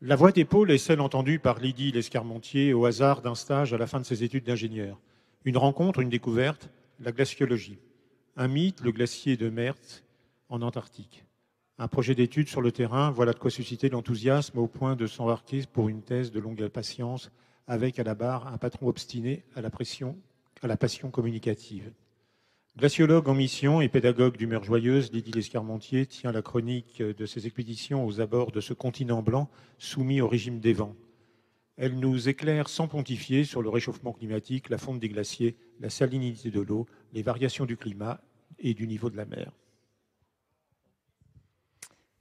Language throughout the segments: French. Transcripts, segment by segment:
La voix des pôles est celle entendue par Lydie Lescarmontier au hasard d'un stage à la fin de ses études d'ingénieur. Une rencontre, une découverte, la glaciologie. Un mythe, le glacier de Mertz en Antarctique. Un projet d'étude sur le terrain, voilà de quoi susciter l'enthousiasme au point de s'embarquer pour une thèse de longue patience avec à la barre un patron obstiné à la passion communicative. Glaciologue en mission et pédagogue d'humeur joyeuse, Lydie Lescarmontier tient la chronique de ses expéditions aux abords de ce continent blanc soumis au régime des vents. Elle nous éclaire sans pontifier sur le réchauffement climatique, la fonte des glaciers, la salinité de l'eau, les variations du climat et du niveau de la mer.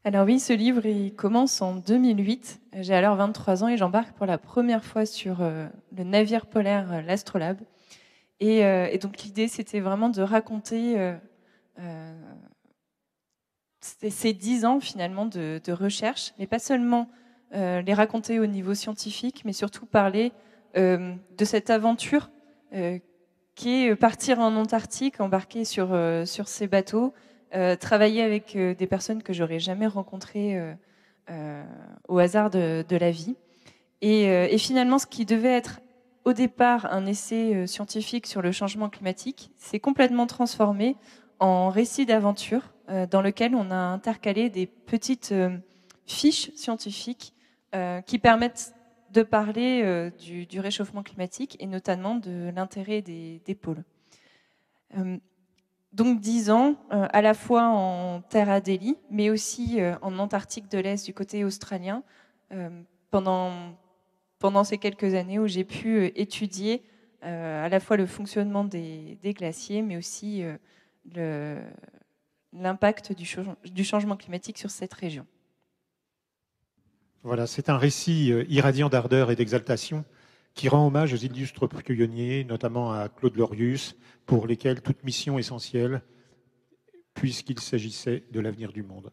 Alors oui, ce livre, il commence en 2008. J'ai alors 23 ans et j'embarque pour la première fois sur le navire polaire l'Astrolabe. Et donc l'idée, c'était vraiment de raconter ces 10 ans finalement de recherche, mais pas seulement les raconter au niveau scientifique, mais surtout parler de cette aventure qui est partir en Antarctique, embarquer sur ces bateaux, travailler avec des personnes que j'aurais jamais rencontrées au hasard de la vie. Et finalement, ce qui devait être au départ un essai scientifique sur le changement climatique s'est complètement transformé en récit d'aventure dans lequel on a intercalé des petites fiches scientifiques qui permettent de parler du réchauffement climatique et notamment de l'intérêt des pôles. Donc 10 ans, à la fois en Terre Adélie, mais aussi en Antarctique de l'Est, du côté australien, pendant ces quelques années où j'ai pu étudier à la fois le fonctionnement des glaciers, mais aussi l'impact du changement climatique sur cette région. Voilà, c'est un récit irradiant d'ardeur et d'exaltation qui rend hommage aux illustres pionniers, notamment à Claude Lorius, pour lesquels toute mission essentielle, puisqu'il s'agissait de l'avenir du monde.